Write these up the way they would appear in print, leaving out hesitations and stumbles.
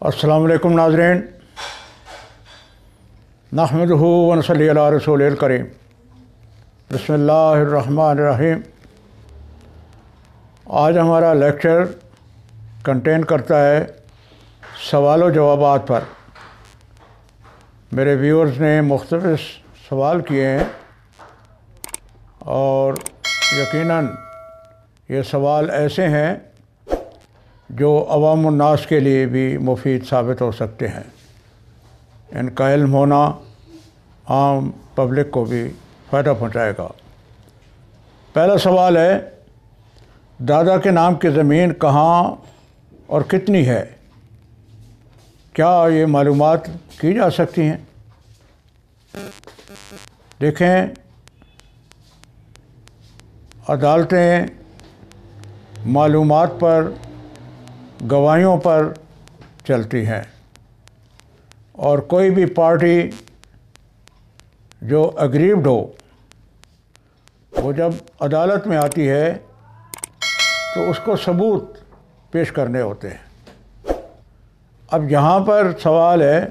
السلام علیکم ناظرین، نحمدہ و نصلی علی رسول الکریم۔ بسم اللہ الرحمن الرحیم۔ آج ہمارا لیکچر کنٹین کرتا ہے سوال و جوابات پر۔ میرے ویورز نے مختلف سوال کیے ہیں اور یقیناً یہ سوال ایسے ہیں جو عوام الناس کے لیے بھی مفید ثابت ہو سکتے ہیں۔ ان کا علم ہونا عام پبلک کو بھی فائدہ پہنچائے گا۔ پہلا سوال ہے، دادا کے نام کی زمین کہاں اور کتنی ہے؟ کیا یہ معلومات کی جا سکتی ہیں؟ دیکھیں، عدالتیں معلومات پر، گواہیوں پر چلتی ہیں، اور کوئی بھی پارٹی جو اگریوڈ ہو وہ جب عدالت میں آتی ہے تو اس کو ثبوت پیش کرنے ہوتے ہیں۔ اب یہاں پر سوال ہے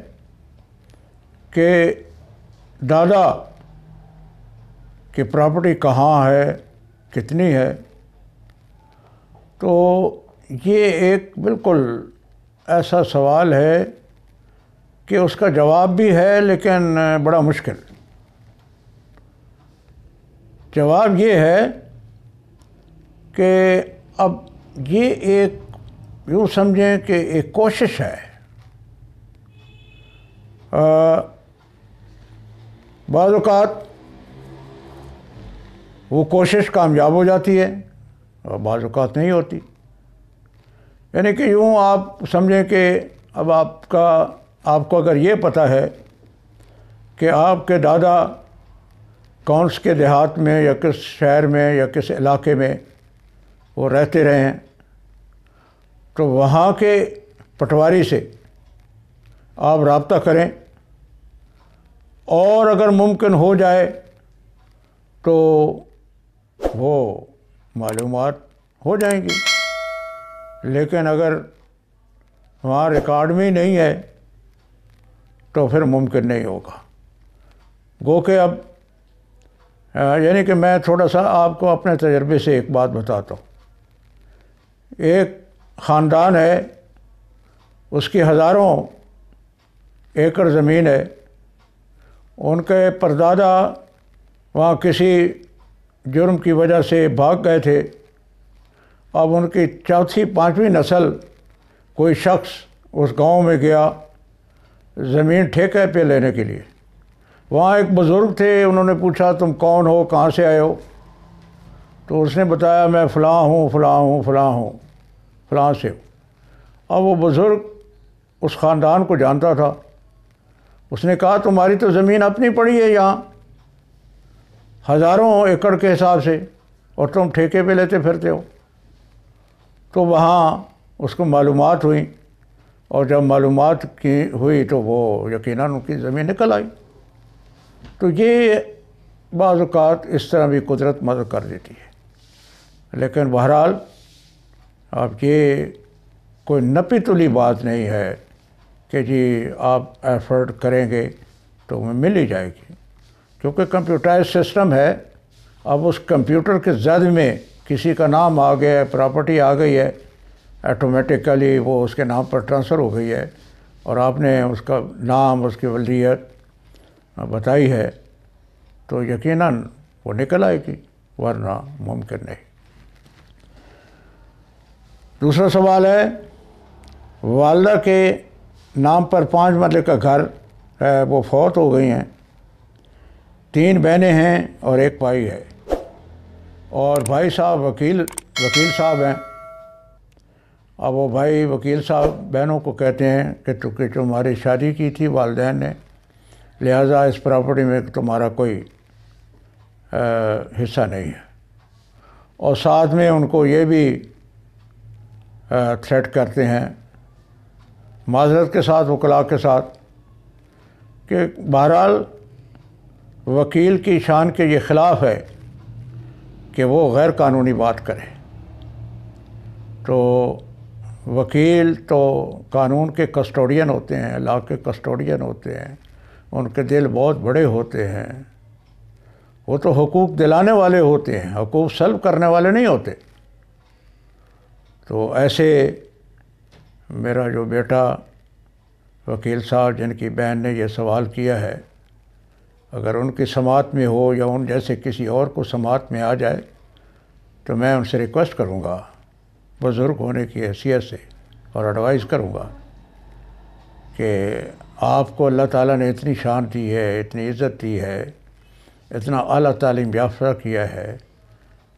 کہ دادا کی پراپرٹی کہاں ہے، کتنی ہے؟ تو یہ ایک بالکل ایسا سوال ہے کہ اس کا جواب بھی ہے لیکن بڑا مشکل۔ جواب یہ ہے کہ اب یہ ایک یوں سمجھیں کہ ایک کوشش ہے۔ بعض اوقات وہ کوشش کامیاب ہو جاتی ہے اور بعض اوقات نہیں ہوتی۔ یعنی کہ یوں آپ سمجھیں کہ اب آپ کو اگر یہ پتہ ہے کہ آپ کے دادا کون سے دیہات میں یا کس شہر میں یا کس علاقے میں وہ رہتے رہے ہیں، تو وہاں کے پٹواری سے آپ رابطہ کریں، اور اگر ممکن ہو جائے تو وہ معلومات ہو جائیں گی۔ لیکن اگر وہاں ریکارڈ میں نہیں ہے تو پھر ممکن نہیں ہوگا۔ گو کہ اب یعنی کہ میں تھوڑا سا آپ کو اپنے تجربے سے ایک بات بتاتا ہوں۔ ایک خاندان ہے، اس کی ہزاروں ایکڑ زمین ہے، ان کے پردادا وہاں کسی جرم کی وجہ سے بھاگ گئے تھے۔ اب ان کی چوتھی پانچویں نسل کوئی شخص اس گاؤں میں گیا زمین ٹھیکے پہ لینے کے لیے۔ وہاں ایک بزرگ تھے، انہوں نے پوچھا تم کون ہو، کہاں سے آئے ہو؟ تو اس نے بتایا میں فلاں ہوں فلاں ہوں فلاں ہوں، فلاں سے ہوں۔ اب وہ بزرگ اس خاندان کو جانتا تھا۔ اس نے کہا تمہاری تو زمین اپنی پڑی ہے یہاں ہزاروں ایکڑ کے حساب سے، اور تم ٹھیکے پہ لیتے پھرتے ہو۔ تو وہاں اس کو معلومات ہوئی، اور جب معلومات کی ہوئی تو وہ یقیناً ان کی زمین نکل آئی۔ تو یہ بعض اوقات اس طرح بھی قدرت مدد کر دیتی ہے۔ لیکن بہرحال اب یہ کوئی نپی تلی بات نہیں ہے کہ جی آپ ایفرٹ کریں گے تو وہ مل ہی جائے گی، کیونکہ کمپیوٹرائز سسٹم ہے۔ اب اس کمپیوٹر کے زد میں کسی کا نام آ گیا ہے، پراپرٹی آ گئی ہے، آٹومیٹیکلی وہ اس کے نام پر ٹرانسفر ہو گئی ہے، اور آپ نے اس کا نام، اس کی ولایت بتائی ہے، تو یقیناً وہ نکل آئے گی، ورنہ ممکن نہیں۔ دوسرا سوال ہے، والدہ کے نام پر 5 مرلے کا گھر ہے، وہ فوت ہو گئی ہیں، 3 بہنیں ہیں اور 1 بھائی ہے، اور بھائی صاحب وکیل صاحب ہیں۔ اب وہ بھائی وکیل صاحب بہنوں کو کہتے ہیں کہ چونکہ تمہاری شادی کی تھی والدین نے، لہٰذا اس پراپرٹی میں تمہارا کوئی حصہ نہیں ہے، اور ساتھ میں ان کو یہ بھی تھریٹ کرتے ہیں معذرت کے ساتھ، وکلاء کے ساتھ، کہ بہرحال وکیل کی شان کے یہ خلاف ہے کہ وہ غیر قانونی بات کرے۔ تو وکیل تو قانون کے کسٹوڈین ہوتے ہیں، لا کے کسٹوڈین ہوتے ہیں، ان کے دل بہت بڑے ہوتے ہیں، وہ تو حقوق دلانے والے ہوتے ہیں، حقوق سلب کرنے والے نہیں ہوتے۔ تو ایسے میرا جو بیٹا وکیل صاحب جن کی بہن نے یہ سوال کیا ہے، اگر ان کی سماعت میں ہو یا ان جیسے کسی اور کو سماعت میں آ جائے تو میں ان سے ریکویسٹ کروں گا بزرگ ہونے کی حیثیت سے، اور ایڈوائز کروں گا کہ آپ کو اللہ تعالیٰ نے اتنی شان دی ہے، اتنی عزت دی ہے، اتنا اعلیٰ تعلیم یافتہ کیا ہے،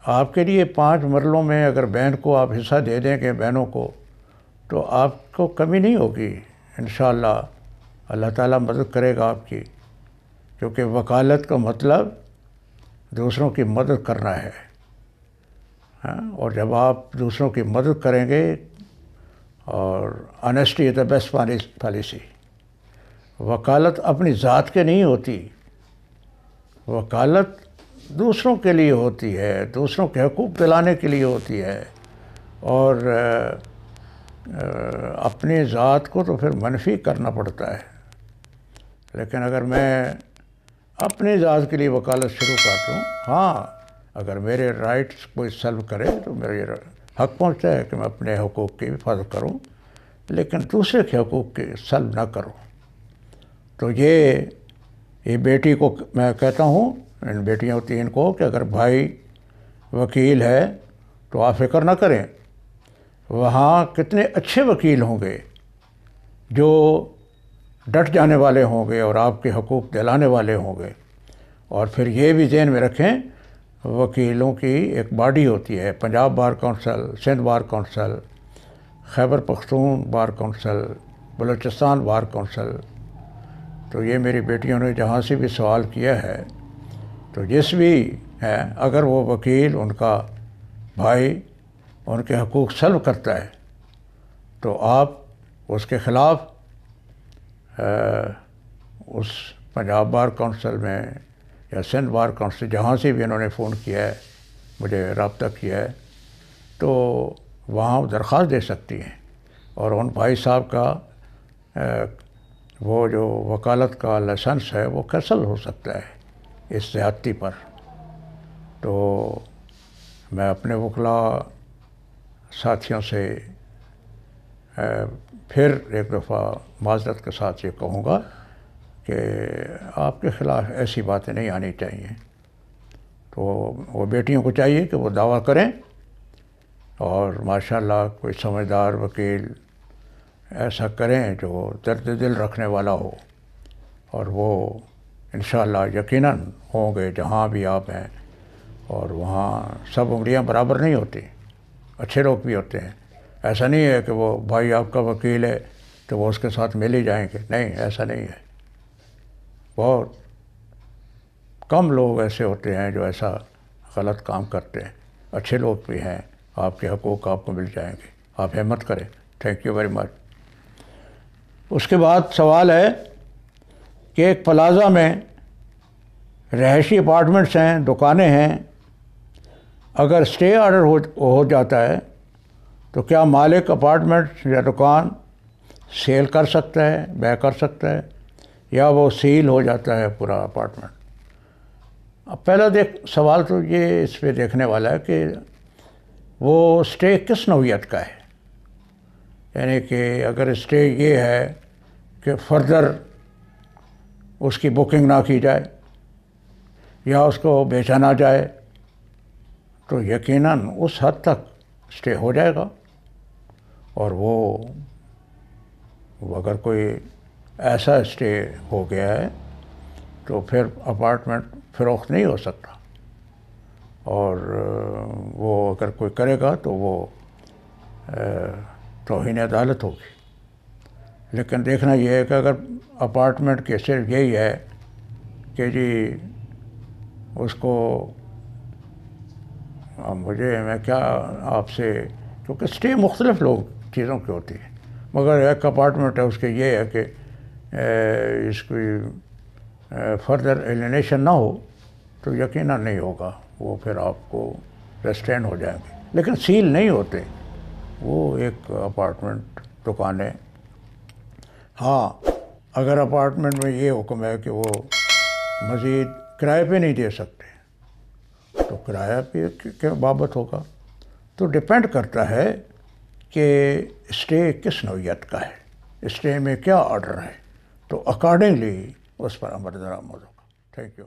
آپ کے لیے 5 مرلوں میں اگر بہن کو آپ حصہ دے دیں گے، بہنوں کو، تو آپ کو کمی نہیں ہوگی انشاءاللہ۔ اللہ تعالیٰ مدد کرے گا آپ کی، کیونکہ وکالت کا مطلب دوسروں کی مدد کرنا ہے، اور جب آپ دوسروں کی مدد کریں گے، اور honesty is the best policy. وکالت اپنی ذات کے نہیں ہوتی، وکالت دوسروں کے لیے ہوتی ہے، دوسروں کے حقوق دلانے کے لیے ہوتی ہے، اور اپنی ذات کو تو پھر منفی کرنا پڑتا ہے۔ لیکن اگر میں اپنی ذات کے لیے وکالت شروع کر دوں، ہاں اگر میرے رائٹس کوئی سلب کرے تو میرے حق پہنچتا ہے کہ میں اپنے حقوق کی حفاظت کروں، لیکن دوسرے کے حقوق کی سلب نہ کروں۔ تو یہ بیٹی کو میں کہتا ہوں، ان بیٹیاں ہوتی ہیں ان کو، کہ اگر بھائی وکیل ہے تو آپ فکر نہ کریں، وہاں کتنے اچھے وکیل ہوں گے جو ڈٹ جانے والے ہوں گے اور آپ کے حقوق دلانے والے ہوں گے۔ اور پھر یہ بھی ذہن میں رکھیں، وکیلوں کی ایک باڈی ہوتی ہے، Punjab bar council, Sindh bar council, Khyber Pakhtun bar council, Balochistan bar council. تو یہ میری بیٹیوں نے جہاں سے بھی سوال کیا ہے، تو جس بھی ہے، اگر وہ وکیل ان کا بھائی ان کے حقوق سلب کرتا ہے تو آپ اس کے خلاف اس پنجاب بار کونسل میں یا سندھ بار کونسل، جہاں سے بھی انہوں نے فون کیا ہے، مجھے رابطہ کیا ہے، تو وہاں درخواست دے سکتی ہیں، اور ان بھائی صاحب کا وہ جو وکالت کا لائسنس ہے وہ کینسل ہو سکتا ہے اس زیادتی پر۔ تو میں اپنے وکلاء ساتھیوں سے پھر ایک دفعہ معذرت کے ساتھ یہ کہوں گا کہ آپ کے خلاف ایسی باتیں نہیں آنی چاہیے۔ تو وہ بیٹیوں کو چاہیے کہ وہ دعویٰ کریں، اور ماشاءاللہ کوئی سمجھدار وکیل ایسا کریں جو درد دل رکھنے والا ہو، اور وہ انشاءاللہ یقیناً ہوں گے جہاں بھی آپ ہیں۔ اور وہاں سب انگلیاں برابر نہیں ہوتی، اچھے لوگ بھی ہوتے ہیں۔ ایسا نہیں ہے کہ وہ بھائی آپ کا وکیل ہے تو وہ اس کے ساتھ مل ہی جائیں گے، نہیں، ایسا نہیں ہے۔ بہت کم لوگ ایسے ہوتے ہیں جو ایسا غلط کام کرتے ہیں، اچھے لوگ بھی ہیں، آپ کے حقوق آپ کو مل جائیں گے، آپ ہمت کریں۔ Thank you very much. اس کے بعد سوال ہے کہ ایک پلازا میں رہائشی اپارٹمنٹس ہیں، دکانیں ہیں، اگر اسٹے آرڈر ہو جاتا ہے تو کیا مالک اپارٹمنٹ یا دکان سیل کر سکتا ہے، بیع کر سکتا ہے، یا وہ سیل ہو جاتا ہے پورا اپارٹمنٹ؟ اب پہلا سوال تو یہ اس پہ دیکھنے والا ہے کہ وہ اسٹے کس نوعیت کا ہے، یعنی کہ اگر اسٹے یہ ہے کہ فردر اس کی بکنگ نہ کی جائے یا اس کو بیچا نہ جائے، تو یقیناً اس حد تک اسٹے ہو جائے گا۔ اور وہ اگر کوئی ایسا اسٹے ہو گیا ہے تو پھر اپارٹمنٹ فروخت نہیں ہو سکتا، اور وہ اگر کوئی کرے گا تو وہ توہین عدالت ہوگی۔ لیکن دیکھنا یہ ہے کہ اگر اپارٹمنٹ کے صرف یہی ہے کہ جی اس کو میں کیا آپ سے، کیونکہ اسٹے مختلف لوگ چیزوں کی ہوتی ہے، مگر ایک اپارٹمنٹ ہے اس کے یہ ہے کہ اس کی فردر ایلینیشن نہ ہو تو یقیناً نہیں ہوگا، وہ پھر آپ کو ریسٹرین ہو جائیں گے، لیکن سیل نہیں ہوتے۔ وہ ایک اپارٹمنٹ دکانیں، ہاں اگر اپارٹمنٹ میں یہ حکم ہے کہ وہ مزید کرائے پہ نہیں دے سکتے تو کرایہ پہ کے بابت ہوگا. تو ڈپینڈ کرتا ہے کہ اسٹے کس نوعیت کا ہے، اسٹے میں کیا آرڈر ہے، تو اکارڈنگلی اس پر عمل درآمد ہوگا. Thank you.